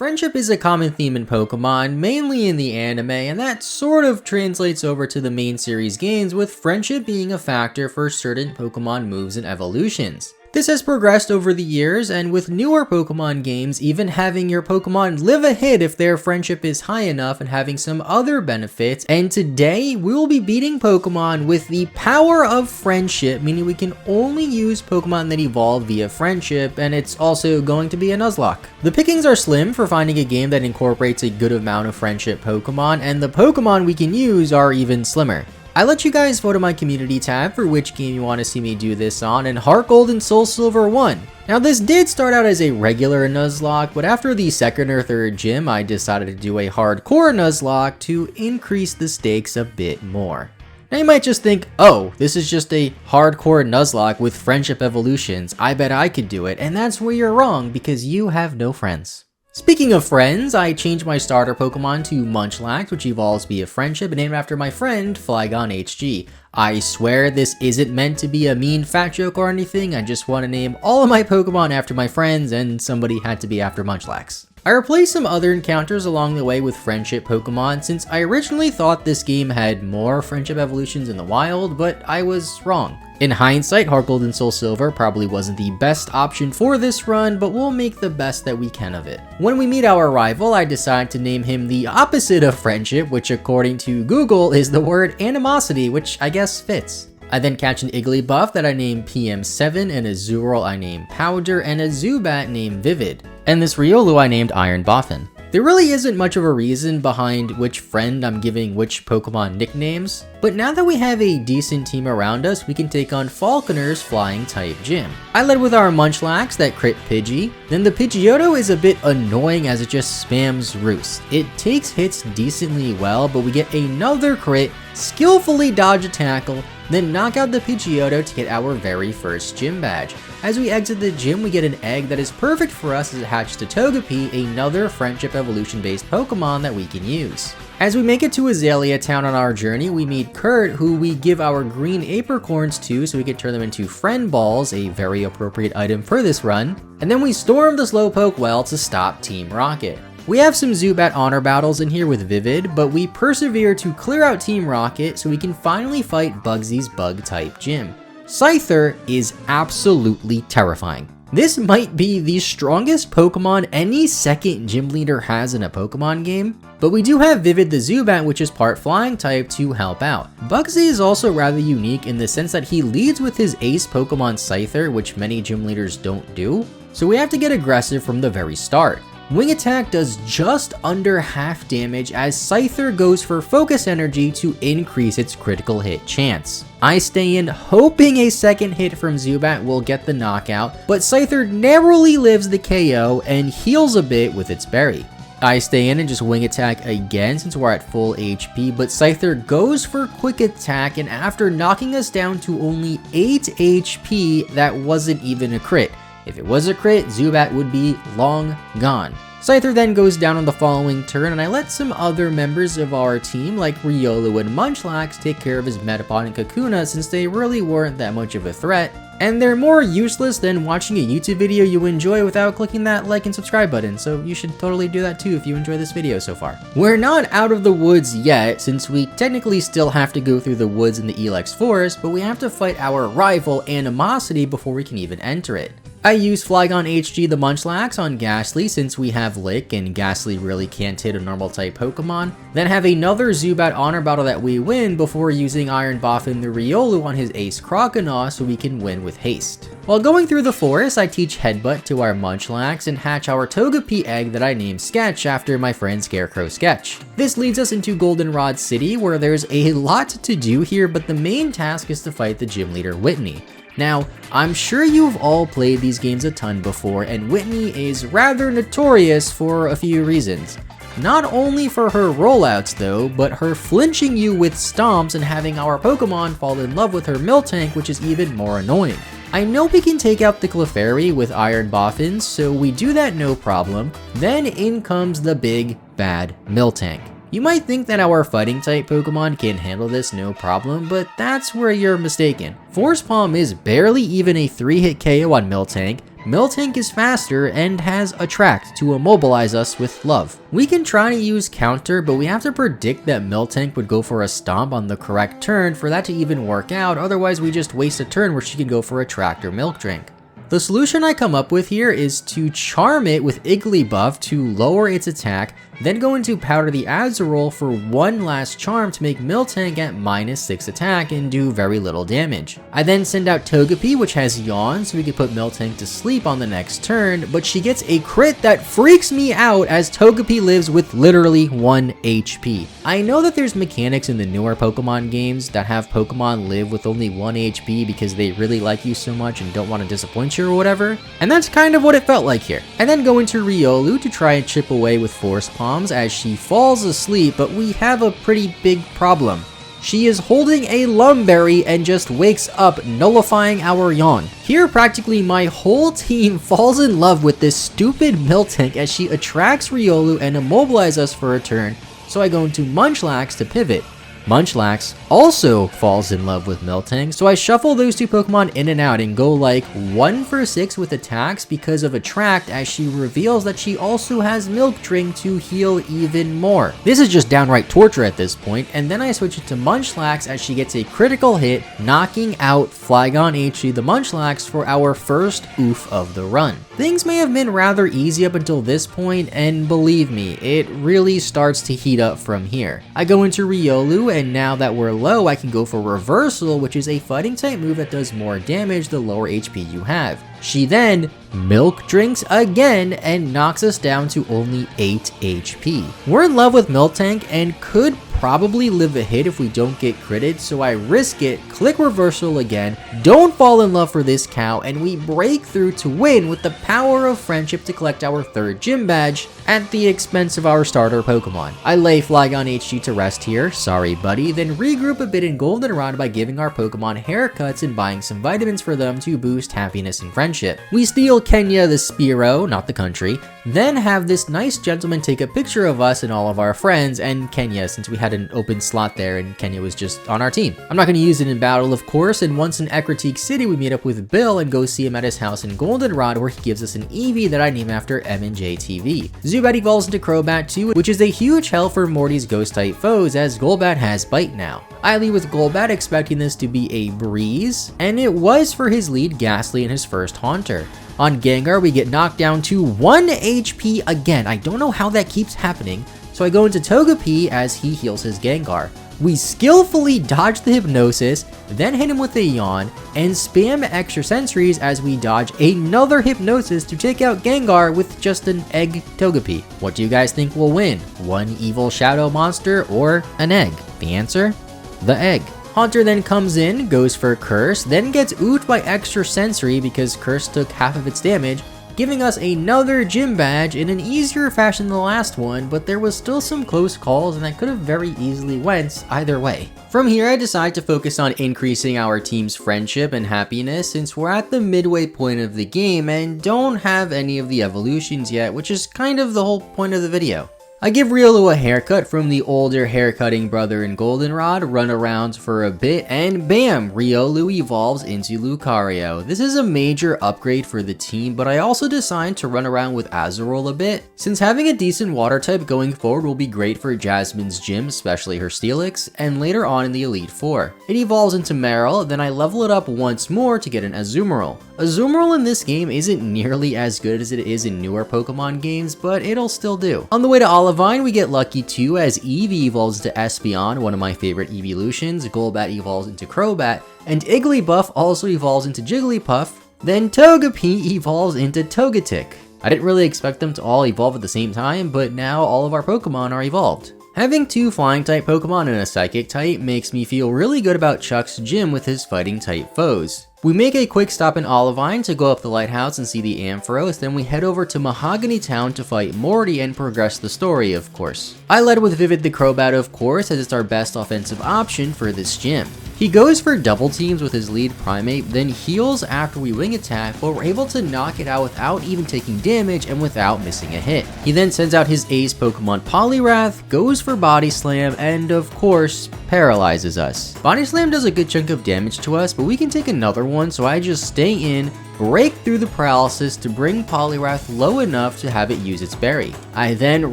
Friendship is a common theme in Pokemon, mainly in the anime, and that sort of translates over to the main series games, with friendship being a factor for certain Pokemon moves and evolutions. This has progressed over the years, and with newer Pokemon games even having your Pokemon live a hit if their friendship is high enough and having some other benefits. And today, we will be beating Pokemon with the power of friendship, meaning we can only use Pokemon that evolve via friendship, and it's also going to be a Nuzlocke. The pickings are slim for finding a game that incorporates a good amount of friendship Pokemon, and the Pokemon we can use are even slimmer. I let you guys vote in my community tab for which game you want to see me do this on, and Heart Gold and Soul Silver won. Now this did start out as a regular Nuzlocke, but after the second or third gym, I decided to do a hardcore Nuzlocke to increase the stakes a bit more. Now you might just think, oh, this is just a hardcore Nuzlocke with friendship evolutions, I bet I could do it, and that's where you're wrong because you have no friends. Speaking of friends, I changed my starter Pokemon to Munchlax, which evolves via friendship and named after my friend Flygon HG. I swear this isn't meant to be a mean fat joke or anything, I just want to name all of my Pokemon after my friends, and somebody had to be after Munchlax. I replaced some other encounters along the way with friendship Pokemon since I originally thought this game had more friendship evolutions in the wild, but I was wrong. In hindsight, Heart Gold and Soul Silver probably wasn't the best option for this run, but we'll make the best that we can of it. When we meet our rival, I decide to name him the opposite of friendship, which according to Google is the word animosity, which I guess fits. I then catch an Igglybuff that I name PM7, and a Zooral I name Powder, and a Zubat named Vivid. And this Riolu I named Iron Boffin. There really isn't much of a reason behind which friend I'm giving which Pokemon nicknames, but now that we have a decent team around us, we can take on Falconer's flying type gym. I led with our Munchlax that crit Pidgey, then the Pidgeotto is a bit annoying as it just spams Roost. It takes hits decently well, but we get another crit, skillfully dodge a tackle, then knock out the Pidgeotto to get our very first gym badge. As we exit the gym, we get an egg that is perfect for us as it hatches to Togepi, another friendship evolution based Pokemon that we can use. As we make it to Azalea Town on our journey, we meet Kurt, who we give our green apricorns to so we can turn them into friend balls, a very appropriate item for this run, and then we storm the Slowpoke well to stop Team Rocket. We have some Zubat honor battles in here with Vivid, but we persevere to clear out Team Rocket so we can finally fight Bugsy's bug-type gym. Scyther is absolutely terrifying. This might be the strongest Pokemon any second gym leader has in a Pokemon game, but we do have Vivid the Zubat, which is part flying type, to help out. Bugsy is also rather unique in the sense that he leads with his ace Pokemon Scyther, which many gym leaders don't do, so we have to get aggressive from the very start. Wing Attack does just under half damage as Scyther goes for Focus Energy to increase its critical hit chance. I stay in hoping a second hit from Zubat will get the knockout, but Scyther narrowly lives the KO and heals a bit with its berry. I stay in and just Wing Attack again since we're at full HP, but Scyther goes for Quick Attack, and after knocking us down to only 8 HP, that wasn't even a crit. If it was a crit, Zubat would be long gone. Scyther then goes down on the following turn, and I let some other members of our team like Riolu and Munchlax take care of his Metapod and Kakuna since they really weren't that much of a threat, and they're more useless than watching a YouTube video you enjoy without clicking that like and subscribe button, so you should totally do that too if you enjoy this video so far. We're not out of the woods yet, since we technically still have to go through the woods in the Elex Forest, but we have to fight our rival Animosity before we can even enter it. I use Flygon HG the Munchlax on Ghastly since we have Lick and Ghastly really can't hit a normal type Pokemon, then have another Zubat honor battle that we win before using Iron Boffin the Riolu on his ace Croconaw so we can win with haste. While going through the forest, I teach Headbutt to our Munchlax and hatch our Togepi egg that I named Sketch after my friend Scarecrow Sketch. This leads us into Goldenrod City where there's a lot to do here, but the main task is to fight the gym leader Whitney. Now, I'm sure you've all played these games a ton before, and Whitney is rather notorious for a few reasons. Not only for her rollouts though, but her flinching you with stomps and having our Pokemon fall in love with her Miltank, which is even more annoying. I know we can take out the Clefairy with Iron Boffins, so we do that no problem. Then in comes the big bad Miltank. You might think that our fighting type Pokemon can handle this no problem, but that's where you're mistaken. Force Palm is barely even a 3-hit KO on Miltank, Miltank is faster and has Attract to immobilize us with love. We can try to use Counter, but we have to predict that Miltank would go for a Stomp on the correct turn for that to even work out, otherwise we just waste a turn where she can go for Attract or Milk Drink. The solution I come up with here is to charm it with Igglybuff to lower its attack, then go into Powder the Azurill for one last charm to make Miltank at -6 attack and do very little damage. I then send out Togepi, which has Yawn, so we can put Miltank to sleep on the next turn, but she gets a crit that freaks me out as Togepi lives with literally 1 HP. I know that there's mechanics in the newer Pokemon games that have Pokemon live with only 1 HP because they really like you so much and don't want to disappoint you or whatever, and that's kind of what it felt like here. I then go into Riolu to try and chip away with Force Palm as she falls asleep, but we have a pretty big problem. She is holding a Lumberry and just wakes up, nullifying our Yawn. Here, practically my whole team falls in love with this stupid Miltank as she attracts Riolu and immobilizes us for a turn, so I go into Munchlax to pivot. Munchlax also falls in love with Miltank, so I shuffle those two Pokemon in and out and go like 1 for 6 with attacks because of Attract as she reveals that she also has Milk Drink to heal even more. This is just downright torture at this point, and then I switch it to Munchlax as she gets a critical hit, knocking out Flygon HC the Munchlax for our first oof of the run. Things may have been rather easy up until this point, and believe me, it really starts to heat up from here. I go into Riolu, and now that we're low, I can go for Reversal, which is a fighting type move that does more damage the lower HP you have. She then Milk Drinks again and knocks us down to only 8 HP. We're in love with Miltank and could probably live a hit if we don't get critted, so I risk it, click Reversal again, don't fall in love for this cow, and we break through to win with the power of friendship to collect our 3rd gym badge at the expense of our starter Pokemon. I lay Flygon HG to rest here, sorry buddy, then regroup a bit in Goldenrod by giving our Pokemon haircuts and buying some vitamins for them to boost happiness and friendship. We steal Kenya the Spearow, not the country, then have this nice gentleman take a picture of us and all of our friends and Kenya, since we had an open slot there and Kenya was just on our team. I'm not going to use it in battle, of course, and once in Ecruteak City we meet up with Bill and go see him at his house in Goldenrod where he gives us an Eevee that I name after M&J TV. Zubat evolves into Crobat too, which is a huge help for Morty's ghost type foes as Golbat has Bite now. I lead with Golbat expecting this to be a breeze, and it was for his lead Ghastly in his first Haunter. On Gengar, we get knocked down to 1 HP again. I don't know how that keeps happening, so I go into Togepi as he heals his Gengar. We skillfully dodge the Hypnosis, then hit him with a Yawn, and spam extra Sensories as we dodge another Hypnosis to take out Gengar with just an Egg Togepi. What do you guys think will win? One evil shadow monster or an egg? The answer? The egg. Haunter then comes in, goes for Curse, then gets oofed by extra Sensory because Curse took half of its damage, giving us another gym badge in an easier fashion than the last one, but there was still some close calls and that could have very easily went either way. From here, I decide to focus on increasing our team's friendship and happiness since we're at the midway point of the game and don't have any of the evolutions yet, which is kind of the whole point of the video. I give Riolu a haircut from the older haircutting brother in Goldenrod, run around for a bit, and bam! Riolu evolves into Lucario. This is a major upgrade for the team, but I also decided to run around with Azurill a bit, since having a decent water type going forward will be great for Jasmine's gym, especially her Steelix, and later on in the Elite Four. It evolves into Marill, then I level it up once more to get an Azumarill. Azumarill in this game isn't nearly as good as it is in newer Pokemon games, but it'll still do. On the way to Olivine, we get lucky too as Eevee evolves into Espeon, one of my favorite evolutions, Golbat evolves into Crobat, and Igglybuff also evolves into Jigglypuff, then Togepi evolves into Togetic. I didn't really expect them to all evolve at the same time, but now all of our Pokemon are evolved. Having 2 flying type Pokemon and a psychic type makes me feel really good about Chuck's gym with his fighting type foes. We make a quick stop in Olivine to go up the lighthouse and see the Ampharos, then we head over to Mahogany Town to fight Morty and progress the story, of course. I led with Vivid the Crobat, of course, as it's our best offensive option for this gym. He goes for double teams with his lead Primate, then heals after we wing attack, but we're able to knock it out without even taking damage and without missing a hit. He then sends out his ace Pokemon Poliwrath, goes for Body Slam, and of course, paralyzes us. Body Slam does a good chunk of damage to us, but we can take another one, so I just stay in, break through the paralysis to bring Poliwrath low enough to have it use its berry. I then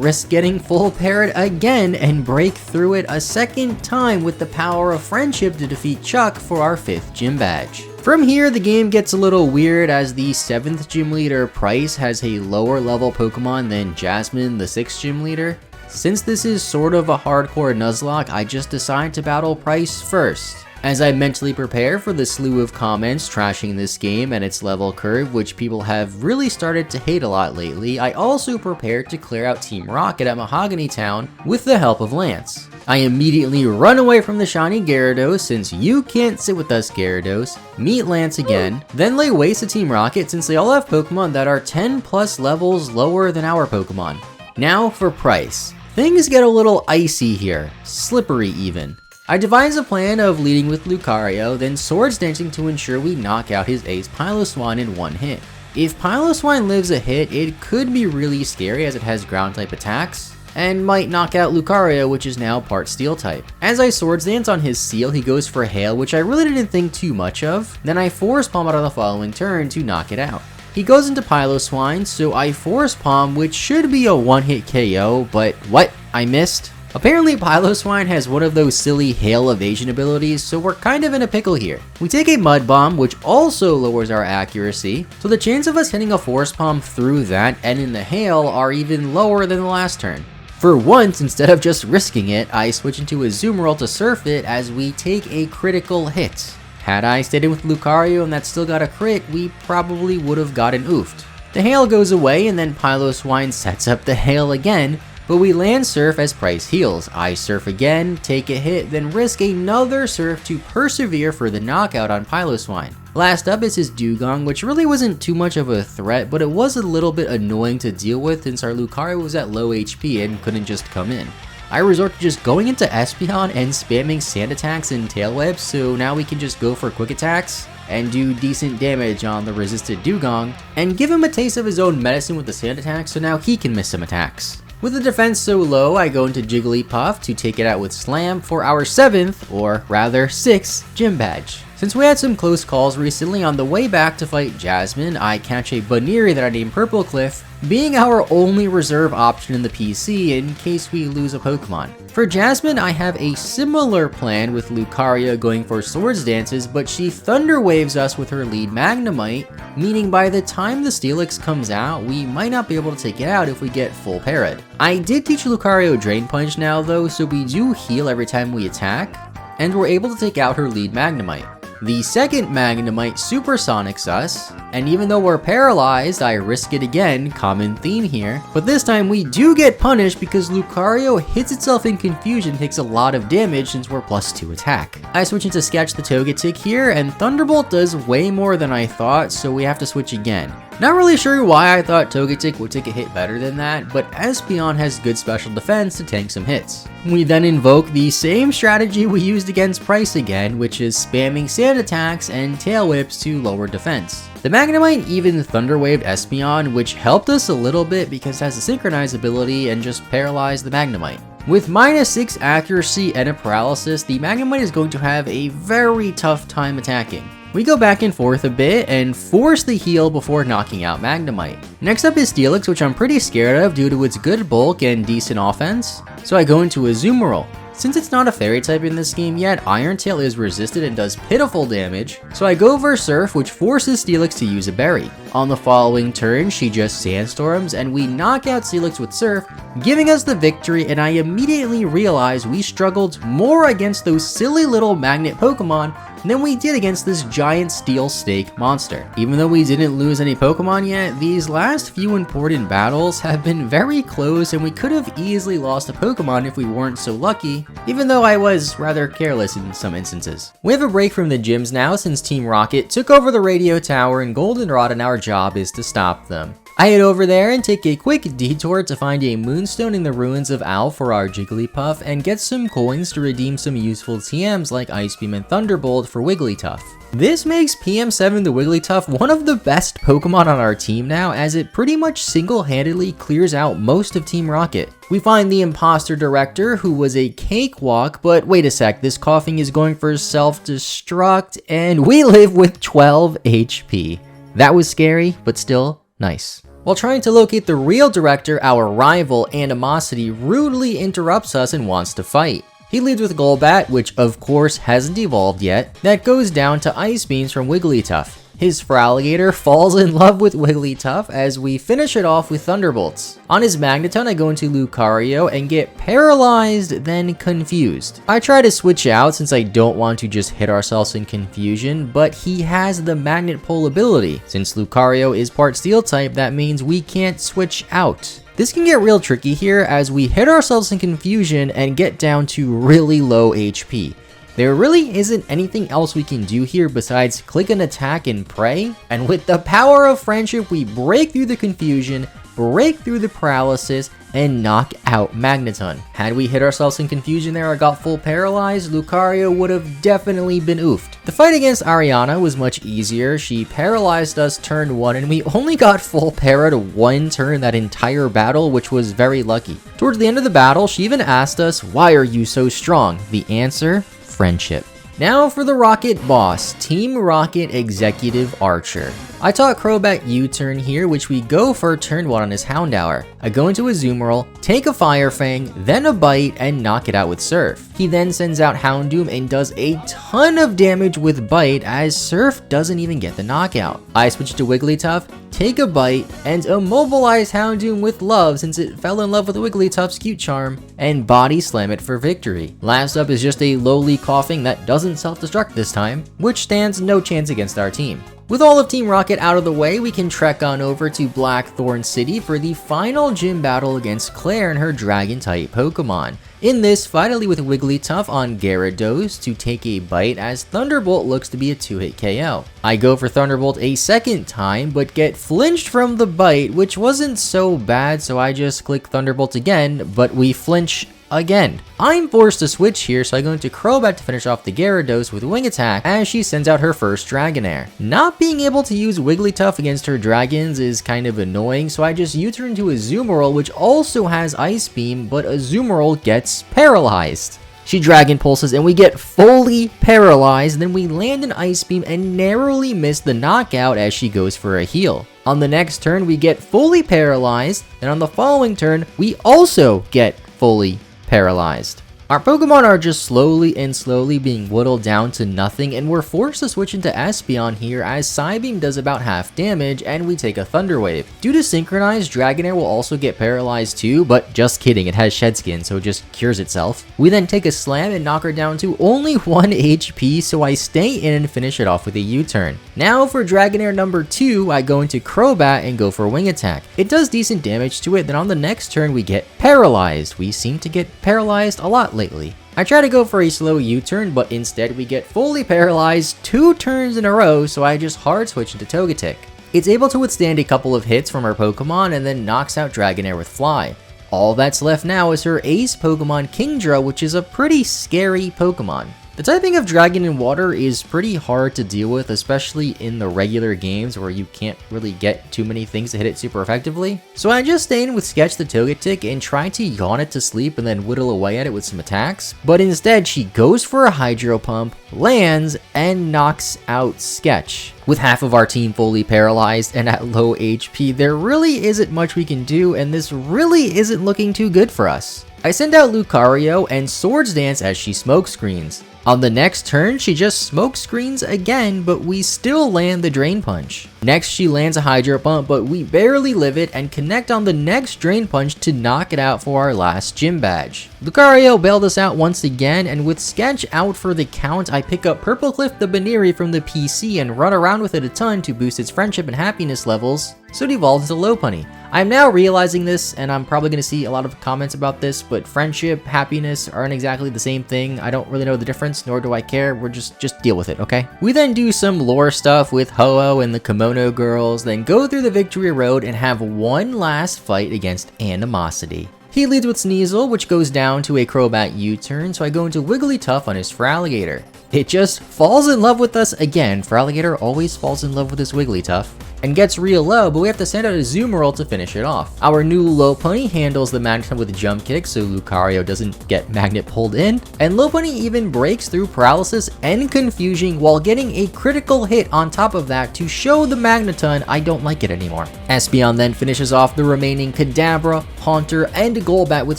risk getting full parried again and break through it a second time with the power of friendship to defeat Chuck for our 5th gym badge. From here, the game gets a little weird as the 7th gym leader, Price, has a lower level Pokemon than Jasmine, the 6th gym leader. Since this is sort of a hardcore Nuzlocke, I just decide to battle Price first. As I mentally prepare for the slew of comments trashing this game and its level curve, which people have really started to hate a lot lately, I also prepare to clear out Team Rocket at Mahogany Town with the help of Lance. I immediately run away from the shiny Gyarados since you can't sit with us Gyarados, meet Lance again, then lay waste to Team Rocket since they all have Pokemon that are 10 plus levels lower than our Pokemon. Now for Price. Things get a little icy here, slippery even. I devise a plan of leading with Lucario, then Swords Dancing to ensure we knock out his ace Piloswine in one hit. If Piloswine lives a hit, it could be really scary as it has ground type attacks, and might knock out Lucario, which is now part steel type. As I Swords Dance on his Seal, he goes for Hail, which I really didn't think too much of, then I Force Palm out on the following turn to knock it out. He goes into Piloswine, so I Force Palm, which should be a one-hit KO, but what? I missed? Apparently Piloswine has one of those silly hail evasion abilities, so we're kind of in a pickle here. We take a Mud Bomb, which also lowers our accuracy, so the chance of us hitting a Force Palm through that and in the hail are even lower than the last turn. For once, instead of just risking it, I switch into a Azumarill to surf it as we take a critical hit. Had I stayed in with Lucario and that still got a crit, we probably would have gotten oofed. The hail goes away and then Piloswine sets up the hail again, but we land Surf as Price heals. I Surf again, take a hit, then risk another Surf to persevere for the knockout on Piloswine. Last up is his Dugong, which really wasn't too much of a threat, but it was a little bit annoying to deal with since our Lucario was at low HP and couldn't just come in. I resort to just going into Espeon and spamming Sand Attacks and Tail Whips, so now we can just go for quick attacks and do decent damage on the resisted Dugong, and give him a taste of his own medicine with the Sand Attack so now he can miss some attacks. With the defense so low, I go into Jigglypuff to take it out with Slam for our 7th, or rather 6th, gym badge. Since we had some close calls recently, on the way back to fight Jasmine, I catch a Baniri that I named Purple Cliff, being our only reserve option in the PC in case we lose a Pokemon. For Jasmine, I have a similar plan with Lucario going for Swords Dances, but she Thunder Waves us with her lead Magnemite, meaning by the time the Steelix comes out, we might not be able to take it out if we get full parried. I did teach Lucario Drain Punch now though, so we do heal every time we attack, and we're able to take out her lead Magnemite. The second Magnemite supersonics us, and even though we're paralyzed, I risk it again, common theme here, but this time we do get punished because Lucario hits itself in confusion and takes a lot of damage since we're +2 attack. I switch into Sketch the Togetic here, and Thunderbolt does way more than I thought, so we have to switch again. Not really sure why I thought Togetic would take a hit better than that, but Espeon has good special defense to tank some hits. We then invoke the same strategy we used against Price again, which is spamming Sand Attacks and Tail Whips to lower defense. The Magnemite even Thunder Waved Espeon, which helped us a little bit because it has a Synchronize ability and just paralyzed the Magnemite. With -6 accuracy and a paralysis, the Magnemite is going to have a very tough time attacking. We go back and forth a bit and force the heal before knocking out Magnemite. Next up is Steelix, which I'm pretty scared of due to its good bulk and decent offense, so I go into Azumarill. Since it's not a fairy type in this game yet, Iron Tail is resisted and does pitiful damage, so I go for Surf, which forces Steelix to use a berry. On the following turn, she just Sandstorms, and we knock out Steelix with Surf, giving us the victory, and I immediately realize we struggled more against those silly little magnet Pokemon than we did against this giant steel snake monster. Even though we didn't lose any Pokemon yet, these last few important battles have been very close and we could have easily lost a Pokemon if we weren't so lucky, even though I was rather careless in some instances. We have a break from the gyms now since Team Rocket took over the radio tower in Goldenrod and our job is to stop them. I head over there and take a quick detour to find a Moonstone in the ruins of Owl for our Jigglypuff and get some coins to redeem some useful TMs like Ice Beam and Thunderbolt for Wigglytuff. This makes PM7 the Wigglytuff one of the best Pokemon on our team now, as it pretty much single-handedly clears out most of Team Rocket. We find the Imposter Director, who was a cakewalk, but wait a sec, this coughing is going for self-destruct, and we live with 12 HP. That was scary, but still nice. While trying to locate the real director, our rival, Animosity, rudely interrupts us and wants to fight. He leads with Golbat, which of course hasn't evolved yet, that goes down to Ice Beams from Wigglytuff. His Feraligatr falls in love with Wigglytuff as we finish it off with Thunderbolts. On his Magneton, I go into Lucario and get paralyzed, then confused. I try to switch out since I don't want to just hit ourselves in confusion, but he has the Magnet Pull ability. Since Lucario is part Steel type, that means we can't switch out. This can get real tricky here as we hit ourselves in confusion and get down to really low HP. There really isn't anything else we can do here besides click an attack and pray, and with the power of friendship we break through the confusion, break through the paralysis, and knock out Magneton. Had we hit ourselves in confusion there or got full paralyzed, Lucario would have definitely been oofed. The fight against Ariana was much easier. She paralyzed us turn 1 and we only got full para to 1 turn that entire battle, which was very lucky. Towards the end of the battle, she even asked us, "Why are you so strong?" The answer? Friendship. Now for the Rocket boss, Team Rocket Executive Archer. I taught Crobat U-turn here, which we go for turn 1 on his Houndour. I go into a Azumarill, take a Fire Fang, then a Bite, and knock it out with Surf. He then sends out Houndoom and does a ton of damage with Bite as Surf doesn't even get the knockout. I switch to Wigglytuff, take a Bite, and immobilize Houndoom with Love since it fell in love with Wigglytuff's cute charm, and Body Slam it for victory. Last up is just a lowly Coughing that doesn't self-destruct this time, which stands no chance against our team. With all of Team Rocket out of the way, we can trek on over to Blackthorn City for the final gym battle against Clair and her Dragon-type Pokemon. In this, finally with Wigglytuff on Gyarados to take a bite as Thunderbolt looks to be a 2-hit KO. I go for Thunderbolt a second time, but get flinched from the bite, which wasn't so bad, so I just click Thunderbolt again, but we flinch again. I'm forced to switch here, so I go into Crobat to finish off the Gyarados with Wing Attack as she sends out her first Dragonair. Not being able to use Wigglytuff against her dragons is kind of annoying, so I just U-turn to a Azumarill, which also has Ice Beam, but Azumarill gets paralyzed. She Dragon Pulses and we get fully paralyzed, then we land an Ice Beam and narrowly miss the knockout as she goes for a heal. On the next turn, we get fully paralyzed, and on the following turn, we also get fully paralyzed. Our Pokemon are just slowly being whittled down to nothing, and we're forced to switch into Espeon here as Psybeam does about half damage and we take a Thunder Wave. Due to Synchronize, Dragonair will also get paralyzed too, but just kidding, it has Shed Skin, so it just cures itself. We then take a Slam and knock her down to only 1 HP, so I stay in and finish it off with a U-turn. Now for Dragonair number 2, I go into Crobat and go for Wing Attack. It does decent damage to it, then on the next turn we get paralyzed. We seem to get paralyzed a lot lately. I try to go for a slow U-turn, but instead we get fully paralyzed 2 turns in a row, so I just hard switch into Togetic. It's able to withstand a couple of hits from our Pokemon and then knocks out Dragonair with Fly. All that's left now is her ace Pokemon Kingdra, which is a pretty scary Pokemon. The typing of Dragon and Water is pretty hard to deal with, especially in the regular games where you can't really get too many things to hit it super effectively. So I just stay in with Sketch the Togetic and try to yawn it to sleep and then whittle away at it with some attacks. But instead she goes for a Hydro Pump, lands, and knocks out Sketch. With half of our team fully paralyzed and at low HP, there really isn't much we can do, and this really isn't looking too good for us. I send out Lucario and Swords Dance as she smokescreens. On the next turn, she just smokescreens again, but we still land the Drain Punch. Next, she lands a Hydro Pump, but we barely live it and connect on the next Drain Punch to knock it out for our last Gym Badge. Lucario bailed us out once again, and with Sketch out for the count, I pick up Purple Cliff the Baneri from the PC and run around with it a ton to boost its friendship and happiness levels, so it evolves into Lopunny. I'm now realizing this, and I'm probably going to see a lot of comments about this, but friendship, happiness aren't exactly the same thing. I don't really know the difference, nor do I care. We're just deal with it, okay? We then do some lore stuff with Ho-Oh and the Kimono Girls, then go through the Victory Road and have one last fight against Animosity. He leads with Sneasel, which goes down to a Crobat U-turn, so I go into Wigglytuff on his Feraligatr. It just falls in love with us again. Feraligatr always falls in love with his Wigglytuff. and gets real low, but we have to send out a Azumarill to finish it off. Our new Lopunny handles the Magneton with a jump kick so Lucario doesn't get magnet pulled in, and Lopunny even breaks through paralysis and confusion while getting a critical hit on top of that to show the Magneton I don't like it anymore. Espeon then finishes off the remaining Kadabra, Haunter, and Golbat with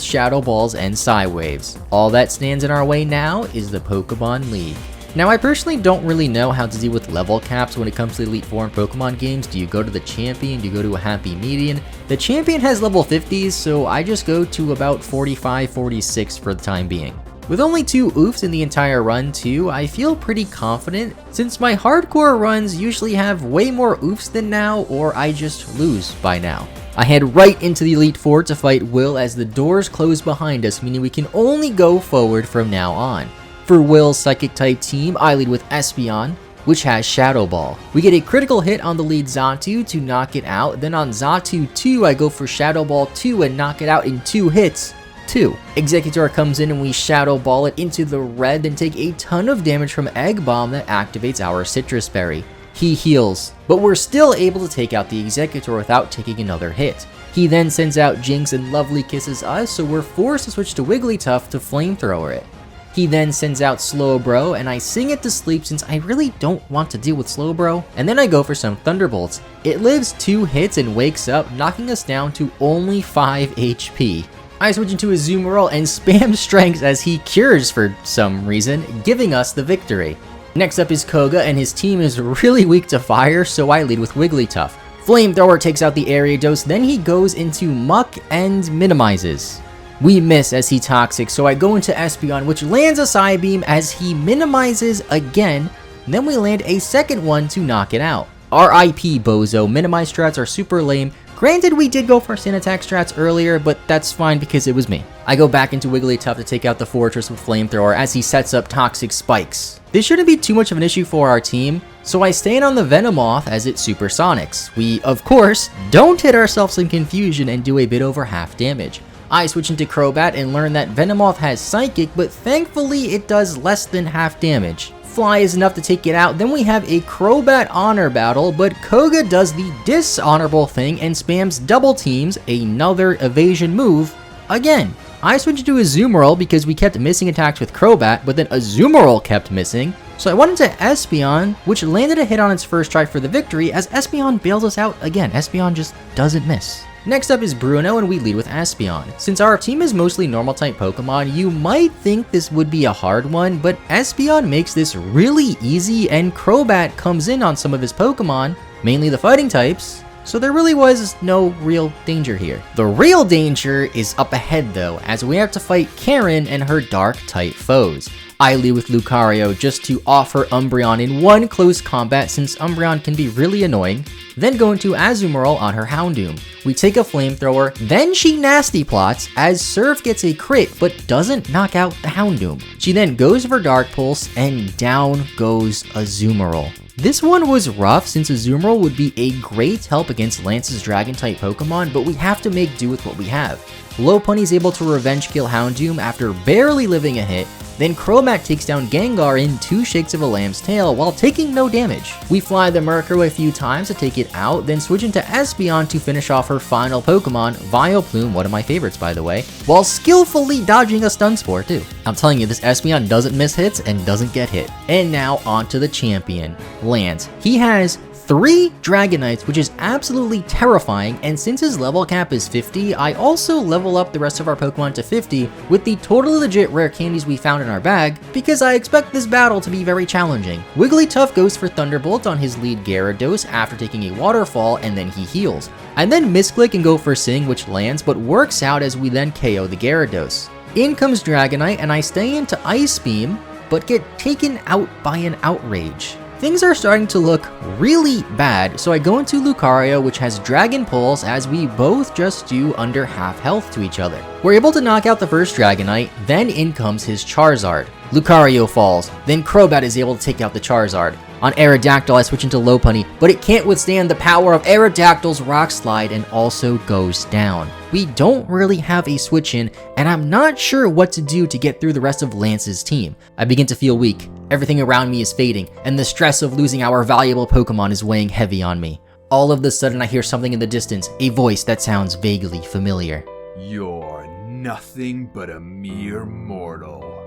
Shadow Balls and Psy Waves. All that stands in our way now is the Pokemon League. Now, I personally don't really know how to deal with level caps when it comes to Elite Four and Pokemon games. Do you go to the champion? Do you go to a happy median? The champion has level 50s, so I just go to about 45, 46 for the time being. With only 2 oofs in the entire run too, I feel pretty confident since my hardcore runs usually have way more oofs than now, or I just lose by now. I head right into the Elite Four to fight Will as the doors close behind us, meaning we can only go forward from now on. For Will's Psychic type team, I lead with Espeon, which has Shadow Ball. We get a critical hit on the lead Xatu to knock it out, then on Xatu 2 I go for Shadow Ball 2 and knock it out in 2 hits. 2. Executor comes in and we Shadow Ball it into the red, then take a ton of damage from Egg Bomb that activates our Citrus Berry. He heals, but we're still able to take out the Executor without taking another hit. He then sends out Jinx and Lovely Kisses us, so we're forced to switch to Wigglytuff to Flamethrower it. He then sends out Slowbro, and I sing it to sleep since I really don't want to deal with Slowbro, and then I go for some Thunderbolts. It lives 2 hits and wakes up, knocking us down to only 5 HP. I switch into a Azumarill and spam Strengths as he cures for some reason, giving us the victory. Next up is Koga, and his team is really weak to fire, so I lead with Wigglytuff. Flamethrower takes out the Ariados, then he goes into Muck and minimizes. We miss as he Toxic, so I go into Espeon, which lands a Psybeam as he minimizes again, then we land a second one to knock it out. RIP Bozo, minimize strats are super lame. Granted, we did go for Sand Attack strats earlier, but that's fine because it was me. I go back into Wigglytuff to take out the Fortress with Flamethrower as he sets up Toxic Spikes. This shouldn't be too much of an issue for our team, so I stand on the Venomoth as it Supersonics. We, of course, don't hit ourselves in confusion and do a bit over half damage. I switch into Crobat and learn that Venomoth has Psychic, but thankfully it does less than half damage. Fly is enough to take it out, then we have a Crobat Honor battle, but Koga does the dishonorable thing and spams double teams, another evasion move, again. I switched to Azumarill because we kept missing attacks with Crobat, but then Azumarill kept missing, so I went into Espeon, which landed a hit on its first try for the victory as Espeon bails us out again. Espeon just doesn't miss. Next up is Bruno, and we lead with Espeon. Since our team is mostly normal type Pokemon, you might think this would be a hard one, but Espeon makes this really easy, and Crobat comes in on some of his Pokemon, mainly the fighting types, so there really was no real danger here. The real danger is up ahead though, as we have to fight Karen and her dark type foes. I lead with Lucario just to offer Umbreon in one close combat since Umbreon can be really annoying, then go into Azumarill on her Houndoom. We take a Flamethrower, then she Nasty Plots as Surf gets a crit but doesn't knock out the Houndoom. She then goes for Dark Pulse and down goes Azumarill. This one was rough since Azumarill would be a great help against Lance's Dragon-type Pokemon, but we have to make do with what we have. Lopunny is able to revenge kill Houndoom after barely living a hit, then Crobat takes down Gengar in 2 shakes of a lamb's tail while taking no damage. We fly the Murkrow a few times to take it out, then switch into Espeon to finish off her final Pokemon, Vileplume, one of my favorites by the way, while skillfully dodging a Stun Spore too. I'm telling you, this Espeon doesn't miss hits and doesn't get hit. And now on to the champion, Lance. He has 3 Dragonites, which is absolutely terrifying, and since his level cap is 50, I also level up the rest of our Pokemon to 50 with the totally legit rare candies we found in our bag, because I expect this battle to be very challenging. Wigglytuff goes for Thunderbolt on his lead Gyarados after taking a Waterfall, and then he heals. I then misclick and go for Sing, which lands, but works out as we then KO the Gyarados. In comes Dragonite, and I stay into Ice Beam, but get taken out by an Outrage. Things are starting to look really bad, so I go into Lucario, which has Dragon Pulse, as we both just do under half health to each other. We're able to knock out the first Dragonite, then in comes his Charizard. Lucario falls, then Crobat is able to take out the Charizard. On Aerodactyl, I switch into Lopunny, but it can't withstand the power of Aerodactyl's Rock Slide and also goes down. We don't really have a switch in, and I'm not sure what to do to get through the rest of Lance's team. I begin to feel weak. Everything around me is fading, and the stress of losing our valuable Pokemon is weighing heavy on me. All of a sudden I hear something in the distance, a voice that sounds vaguely familiar. You're nothing but a mere mortal.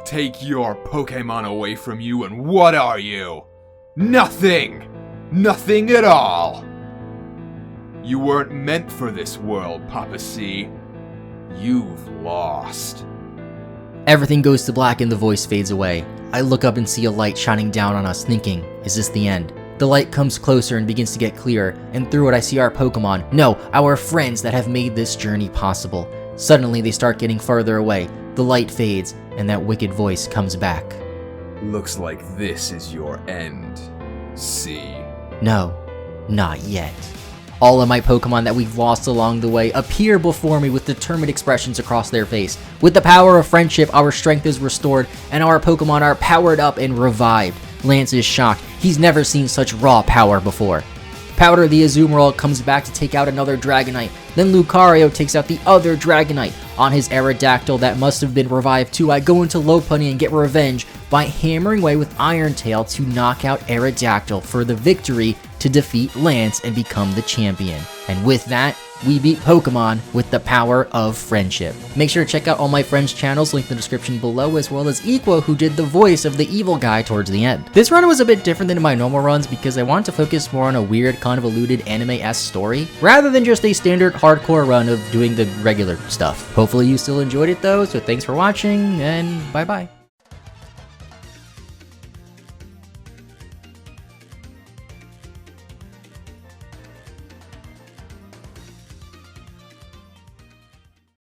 Take your Pokemon away from you and what are you? Nothing! Nothing at all! You weren't meant for this world, PaPaSea. You've lost. Everything goes to black and the voice fades away. I look up and see a light shining down on us, thinking, is this the end? The light comes closer and begins to get clearer, and through it I see our Pokemon, no, our friends that have made this journey possible. Suddenly they start getting farther away, the light fades, and that wicked voice comes back. Looks like this is your end. See? No, not yet. All of my Pokemon that we've lost along the way appear before me with determined expressions across their face. With the power of friendship, our strength is restored, and our Pokemon are powered up and revived. Lance is shocked. He's never seen such raw power before. Powder the Azumarill comes back to take out another Dragonite. Then Lucario takes out the other Dragonite. On his Aerodactyl that must have been revived too, I go into Lopunny and get revenge by hammering away with Iron Tail to knock out Aerodactyl for the victory to defeat Lance and become the champion. And with that, we beat Pokemon with the power of friendship. Make sure to check out all my friends' channels linked in the description below, as well as Equo, who did the voice of the evil guy towards the end. This run was a bit different than my normal runs because I wanted to focus more on a weird, convoluted anime-esque story, rather than just a standard hardcore run of doing the regular stuff. Hopefully you still enjoyed it though, so thanks for watching, and bye-bye.